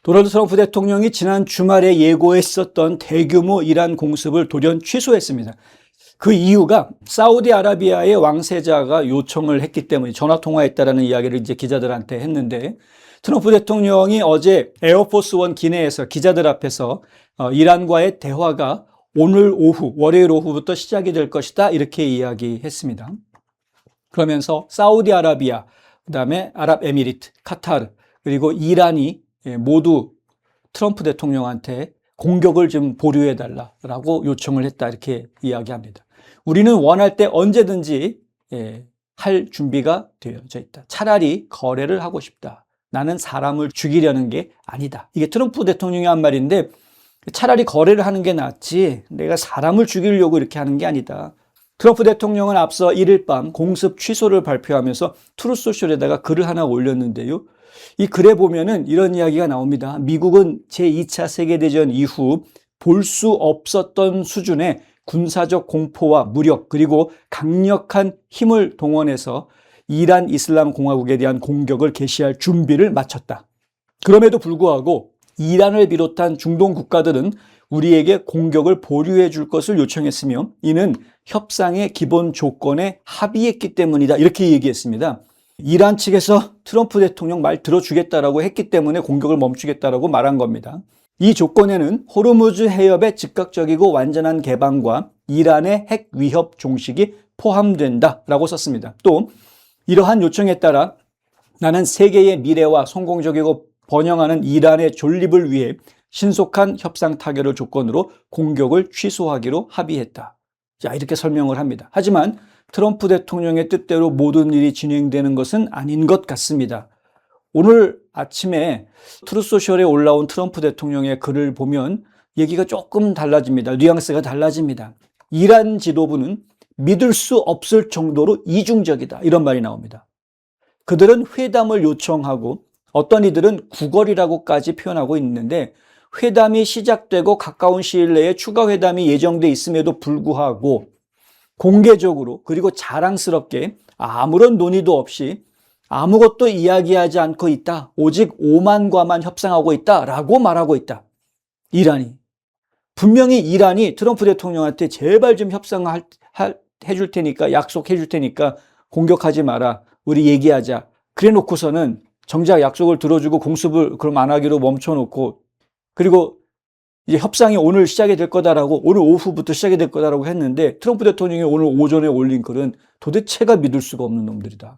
도널드 트럼프 대통령이 지난 주말에 예고했었던 대규모 이란 공습을 돌연 취소했습니다. 그 이유가 사우디아라비아의 왕세자가 요청을 했기 때문에 전화통화했다라는 이야기를 이제 기자들한테 했는데, 트럼프 대통령이 어제 에어포스원 기내에서 기자들 앞에서 이란과의 대화가 오늘 오후, 월요일 오후부터 시작이 될 것이다, 이렇게 이야기했습니다. 그러면서 사우디아라비아, 그다음에 아랍에미리트, 카타르, 그리고 이란이 모두 트럼프 대통령한테 공격을 좀 보류해달라고 요청을 했다, 이렇게 이야기합니다. 우리는 원할 때 언제든지 할 준비가 되어져 있다. 차라리 거래를 하고 싶다. 나는 사람을 죽이려는 게 아니다. 이게 트럼프 대통령이 한 말인데, 차라리 거래를 하는 게 낫지 내가 사람을 죽이려고 이렇게 하는 게 아니다. 트럼프 대통령은 앞서 1일 밤 공습 취소를 발표하면서 트루소셜에다가 글을 하나 올렸는데요. 이 글에 보면은 이런 이야기가 나옵니다. 미국은 제2차 세계대전 이후 볼 수 없었던 수준의 군사적 공포와 무력, 그리고 강력한 힘을 동원해서 이란 이슬람 공화국에 대한 공격을 개시할 준비를 마쳤다. 그럼에도 불구하고 이란을 비롯한 중동 국가들은 우리에게 공격을 보류해 줄 것을 요청했으며, 이는 협상의 기본 조건에 합의했기 때문이다, 이렇게 얘기했습니다. 이란 측에서 트럼프 대통령 말 들어주겠다라고 했기 때문에 공격을 멈추겠다라고 말한 겁니다. 이 조건에는 호르무즈 해협의 즉각적이고 완전한 개방과 이란의 핵 위협 종식이 포함된다라고 썼습니다. 또 이러한 요청에 따라 나는 세계의 미래와 성공적이고 번영하는 이란의 존립을 위해 신속한 협상 타결을 조건으로 공격을 취소하기로 합의했다. 자, 이렇게 설명을 합니다. 하지만 트럼프 대통령의 뜻대로 모든 일이 진행되는 것은 아닌 것 같습니다. 오늘 아침에 트루소셜에 올라온 트럼프 대통령의 글을 보면 얘기가 조금 달라집니다. 뉘앙스가 달라집니다. 이란 지도부는 믿을 수 없을 정도로 이중적이다, 이런 말이 나옵니다. 그들은 회담을 요청하고 어떤 이들은 구걸이라고까지 표현하고 있는데, 회담이 시작되고 가까운 시일 내에 추가 회담이 예정돼 있음에도 불구하고 공개적으로 그리고 자랑스럽게 아무런 논의도 없이 아무것도 이야기하지 않고 있다. 오직 오만과만 협상하고 있다라고 말하고 있다. 이란이. 분명히 이란이 트럼프 대통령한테 제발 좀 해줄 테니까, 약속해 줄 테니까 공격하지 마라, 우리 얘기하자, 그래 놓고서는 정작 약속을 들어주고 공습을 그럼 안 하기로 멈춰놓고, 그리고 이제 협상이 오늘 시작이 될 거다라고, 오늘 오후부터 시작이 될 거다라고 했는데, 트럼프 대통령이 오늘 오전에 올린 글은 도대체가 믿을 수가 없는 놈들이다.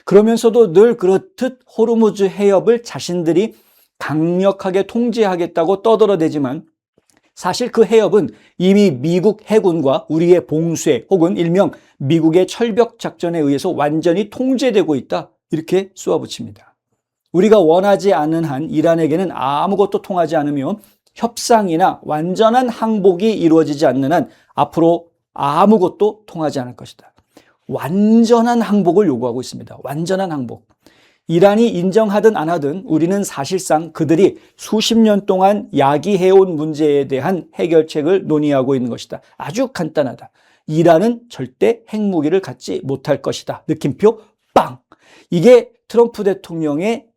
그러면서도 늘 그렇듯 호르무즈 해협을 자신들이 강력하게 통제하겠다고 떠들어대지만, 사실 그 해협은 이미 미국 해군과 우리의 봉쇄 혹은 일명 미국의 철벽 작전에 의해서 완전히 통제되고 있다, 이렇게 쏘아붙입니다. 우리가 원하지 않는 한 이란에게는 아무것도 통하지 않으며 협상이나 완전한 항복이 이루어지지 않는 한 앞으로 아무것도 통하지 않을 것이다. 완전한 항복을 요구하고 있습니다. 완전한 항복. 이란이 인정하든 안 하든 우리는 사실상 그들이 수십 년 동안 야기해온 문제에 대한 해결책을 논의하고 있는 것이다. 아주 간단하다. 이란은 절대 핵무기를 갖지 못할 것이다. 느낌표 빵! 이게 트럼프 대통령의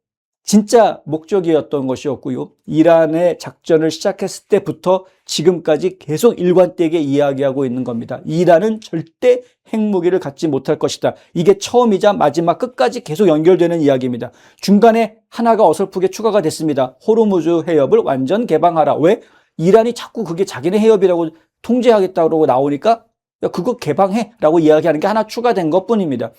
진짜 목적이었던 것이었고요. 이란의 작전을 시작했을 때부터 지금까지 계속 일관되게 이야기하고 있는 겁니다. 이란은 절대 핵무기를 갖지 못할 것이다. 이게 처음이자 마지막 끝까지 계속 연결되는 이야기입니다. 중간에 하나가 어설프게 추가가 됐습니다. 호르무즈 해협을 완전 개방하라. 왜? 이란이 자꾸 그게 자기네 해협이라고 통제하겠다고 나오니까 야, 그거 개방해 라고 이야기하는 게 하나 추가된 것뿐입니다.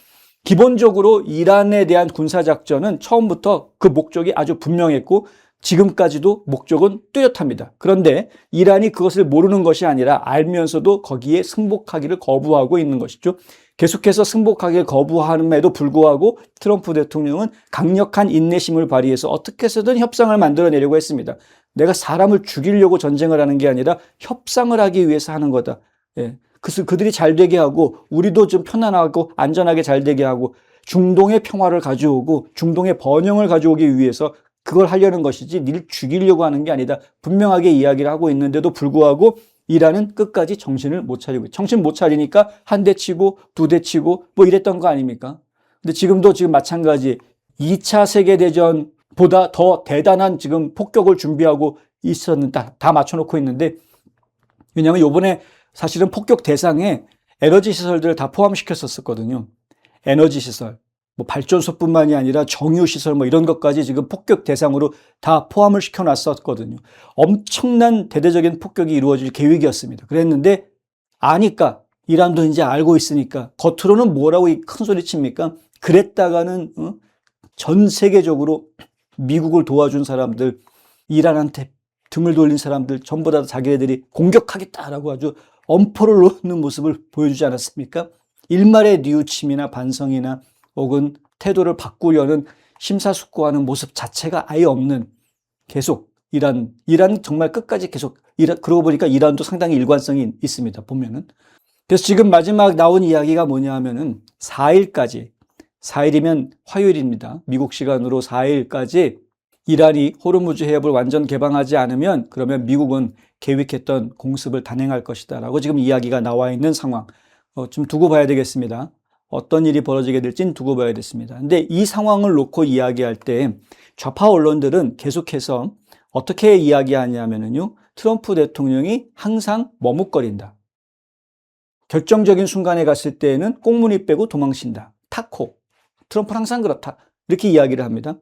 기본적으로 이란에 대한 군사작전은 처음부터 그 목적이 아주 분명했고 지금까지도 목적은 뚜렷합니다. 그런데 이란이 그것을 모르는 것이 아니라 알면서도 거기에 승복하기를 거부하고 있는 것이죠. 계속해서 승복하기를 거부함에도 불구하고 트럼프 대통령은 강력한 인내심을 발휘해서 어떻게 해서든 협상을 만들어내려고 했습니다. 내가 사람을 죽이려고 전쟁을 하는 게 아니라 협상을 하기 위해서 하는 거다. 예. 그들이 잘 되게 하고 우리도 좀 편안하고 안전하게 잘 되게 하고 중동의 평화를 가져오고 중동의 번영을 가져오기 위해서 그걸 하려는 것이지 니를 죽이려고 하는 게 아니다. 분명하게 이야기를 하고 있는데도 불구하고 이란은 끝까지 정신을 못 차리고, 정신 못 차리니까 한 대 치고 두 대 치고 뭐 이랬던 거 아닙니까? 근데 지금 마찬가지 2차 세계대전 보다 더 대단한 지금 폭격을 준비하고 있었는데 다 맞춰놓고 있는데, 왜냐하면 요번에 사실은 폭격 대상에 에너지 시설들을 다 포함시켰었거든요. 에너지 시설, 뭐 발전소뿐만이 아니라 정유 시설 뭐 이런 것까지 지금 폭격 대상으로 다 포함을 시켜놨었거든요. 엄청난 대대적인 폭격이 이루어질 계획이었습니다. 그랬는데 아니까, 이란도 이제 알고 있으니까 겉으로는 뭐라고 큰 소리 칩니까? 그랬다가는 전 세계적으로 미국을 도와준 사람들, 이란한테 등을 돌린 사람들 전부 다 자기네들이 공격하겠다라고 아주 엄포를 놓는 모습을 보여주지 않았습니까? 일말의 뉘우침이나 반성이나 혹은 태도를 바꾸려는 심사숙고하는 모습 자체가 아예 없는, 계속 이란 정말 끝까지 계속 그러고 보니까 이란도 상당히 일관성이 있습니다. 보면은. 그래서 지금 마지막 나온 이야기가 뭐냐 하면은 4일까지, 4일이면 화요일입니다. 미국 시간으로 4일까지 이란이 호르무즈 해협을 완전 개방하지 않으면 그러면 미국은 계획했던 공습을 단행할 것이다 라고 지금 이야기가 나와 있는 상황. 좀 두고 봐야 되겠습니다. 어떤 일이 벌어지게 될지는 두고 봐야 됐습니다. 근데 이 상황을 놓고 이야기할 때 좌파 언론들은 계속해서 어떻게 이야기하냐면요, 트럼프 대통령이 항상 머뭇거린다. 결정적인 순간에 갔을 때에는 꽁무니 빼고 도망친다. 타코. 트럼프는 항상 그렇다. 이렇게 이야기를 합니다.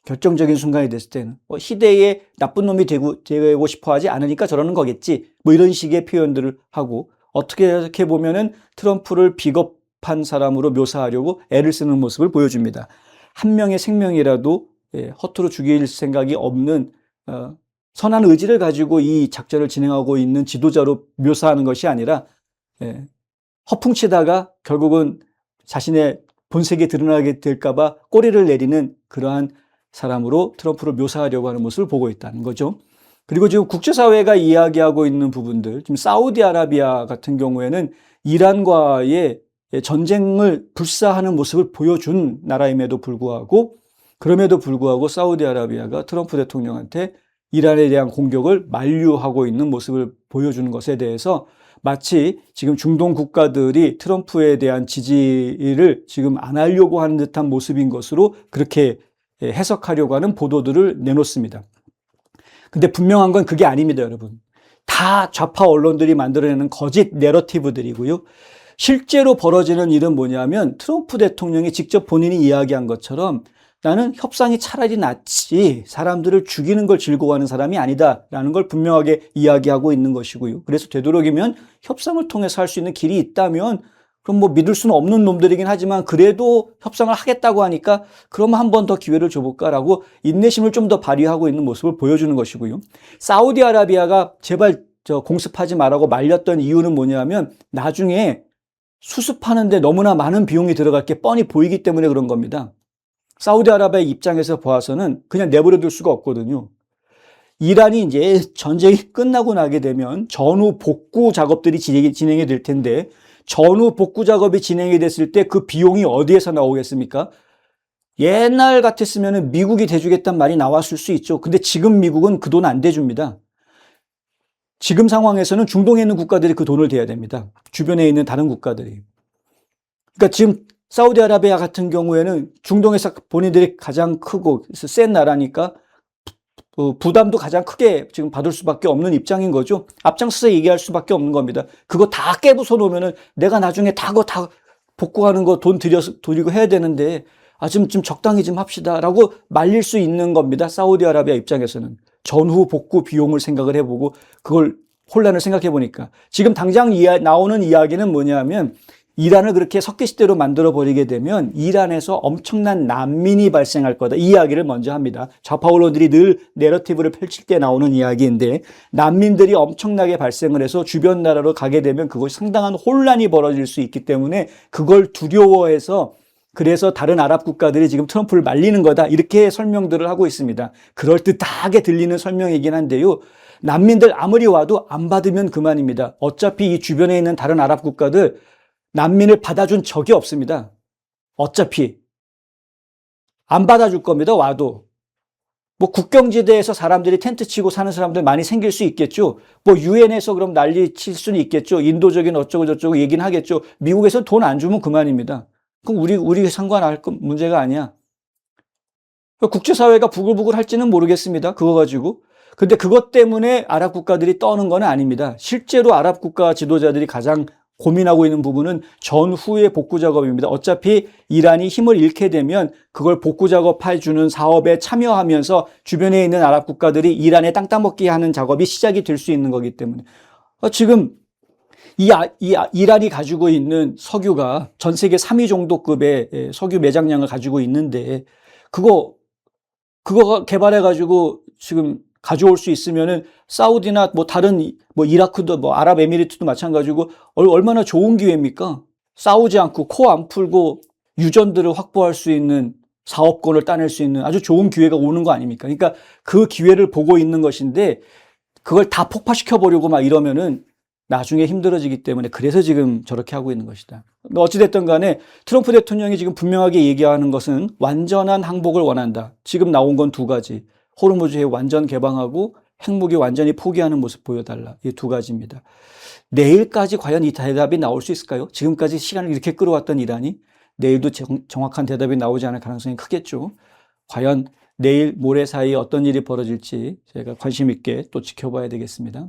결정적인 순간이 됐을 때는 시대에 나쁜 놈이 되고 싶어 하지 않으니까 저러는 거겠지. 뭐 이런 식의 표현들을 하고, 어떻게 보면은 트럼프를 비겁한 사람으로 묘사하려고 애를 쓰는 모습을 보여줍니다. 한 명의 생명이라도 허투루 죽일 생각이 없는 선한 의지를 가지고 이 작전을 진행하고 있는 지도자로 묘사하는 것이 아니라 허풍치다가 결국은 자신의 본색이 드러나게 될까봐 꼬리를 내리는 그러한 사람으로 트럼프를 묘사하려고 하는 모습을 보고 있다는 거죠. 그리고 지금 국제사회가 이야기하고 있는 부분들, 지금 사우디아라비아 같은 경우에는 이란과의 전쟁을 불사하는 모습을 보여준 나라임에도 불구하고, 그럼에도 불구하고 사우디아라비아가 트럼프 대통령한테 이란에 대한 공격을 만류하고 있는 모습을 보여주는 것에 대해서 마치 지금 중동 국가들이 트럼프에 대한 지지를 지금 안 하려고 하는 듯한 모습인 것으로 그렇게 해석하려고 하는 보도들을 내놓습니다. 근데 분명한 건 그게 아닙니다, 여러분. 다 좌파 언론들이 만들어내는 거짓 내러티브들이고요. 실제로 벌어지는 일은 뭐냐면 트럼프 대통령이 직접 본인이 이야기한 것처럼 나는 협상이 차라리 낫지 사람들을 죽이는 걸 즐거워하는 사람이 아니다라는 걸 분명하게 이야기하고 있는 것이고요. 그래서 되도록이면 협상을 통해서 할 수 있는 길이 있다면, 그럼 뭐 믿을 수는 없는 놈들이긴 하지만 그래도 협상을 하겠다고 하니까 그러면 한 번 더 기회를 줘볼까라고 인내심을 좀 더 발휘하고 있는 모습을 보여주는 것이고요. 사우디아라비아가 제발 공습하지 말라고 말렸던 이유는 뭐냐면 나중에 수습하는데 너무나 많은 비용이 들어갈 게 뻔히 보이기 때문에 그런 겁니다. 사우디아라비아 입장에서 보아서는 그냥 내버려둘 수가 없거든요. 이란이 이제 전쟁이 끝나고 나게 되면 전후 복구 작업들이 진행이 될 텐데, 전후 복구 작업이 진행이 됐을 때 그 비용이 어디에서 나오겠습니까? 옛날 같았으면 미국이 대주겠다는 말이 나왔을 수 있죠. 근데 지금 미국은 그 돈 안 대줍니다. 지금 상황에서는 중동에 있는 국가들이 그 돈을 대야 됩니다. 주변에 있는 다른 국가들이. 그러니까 지금 사우디아라비아 같은 경우에는 중동에서 본인들이 가장 크고 센 나라니까 부담도 가장 크게 지금 받을 수밖에 없는 입장인 거죠. 앞장서서 얘기할 수밖에 없는 겁니다. 그거 다 깨부숴 놓으면은 내가 나중에 다 복구하는 거 돈 드리고 해야 되는데 좀 적당히 좀 합시다라고 말릴 수 있는 겁니다. 사우디아라비아 입장에서는 전후 복구 비용을 생각을 해보고 그걸 혼란을 생각해 보니까 지금 당장 나오는 이야기는 뭐냐면, 이란을 그렇게 석기시대로 만들어버리게 되면 이란에서 엄청난 난민이 발생할 거다. 이 이야기를 먼저 합니다. 좌파 언론들이 늘 내러티브를 펼칠 때 나오는 이야기인데, 난민들이 엄청나게 발생을 해서 주변 나라로 가게 되면 그것이 상당한 혼란이 벌어질 수 있기 때문에 그걸 두려워해서, 그래서 다른 아랍 국가들이 지금 트럼프를 말리는 거다. 이렇게 설명들을 하고 있습니다. 그럴듯하게 들리는 설명이긴 한데요. 난민들 아무리 와도 안 받으면 그만입니다. 어차피 이 주변에 있는 다른 아랍 국가들 난민을 받아준 적이 없습니다. 어차피 안 받아줄 겁니다. 와도 뭐 국경지대에서 사람들이 텐트 치고 사는 사람들 많이 생길 수 있겠죠. 뭐 유엔에서 그럼 난리 칠 수는 있겠죠. 인도적인 어쩌고 저쩌고 얘기는 하겠죠. 미국에서 돈 안 주면 그만입니다. 그럼 우리 상관할 문제가 아니야. 국제사회가 부글부글 할지는 모르겠습니다. 그거 가지고. 근데 그것 때문에 아랍 국가들이 떠는 건 아닙니다. 실제로 아랍 국가 지도자들이 가장 고민하고 있는 부분은 전후의 복구 작업입니다. 어차피 이란이 힘을 잃게 되면 그걸 복구 작업해주는 사업에 참여하면서 주변에 있는 아랍 국가들이 이란에 땅 따먹기 하는 작업이 시작이 될 수 있는 거기 때문에. 지금 이란이 가지고 있는 석유가 전 세계 3위 정도급의 석유 매장량을 가지고 있는데 그거 개발해가지고 지금 가져올 수 있으면은 사우디나 뭐 다른 뭐 이라크도 뭐 아랍에미리트도 마찬가지고 얼마나 좋은 기회입니까? 싸우지 않고 코 안 풀고 유전들을 확보할 수 있는 사업권을 따낼 수 있는 아주 좋은 기회가 오는 거 아닙니까? 그러니까 그 기회를 보고 있는 것인데 그걸 다 폭파시켜 보려고 막 이러면은 나중에 힘들어지기 때문에 그래서 지금 저렇게 하고 있는 것이다. 어찌됐든 간에 트럼프 대통령이 지금 분명하게 얘기하는 것은 완전한 항복을 원한다. 지금 나온 건 두 가지. 호르무즈 해협 완전 개방하고 핵무기 완전히 포기하는 모습 보여달라. 이 두 가지입니다. 내일까지 과연 이 대답이 나올 수 있을까요? 지금까지 시간을 이렇게 끌어왔던 이란이 내일도 정확한 대답이 나오지 않을 가능성이 크겠죠. 과연 내일 모레 사이에 어떤 일이 벌어질지 제가 관심 있게 또 지켜봐야 되겠습니다.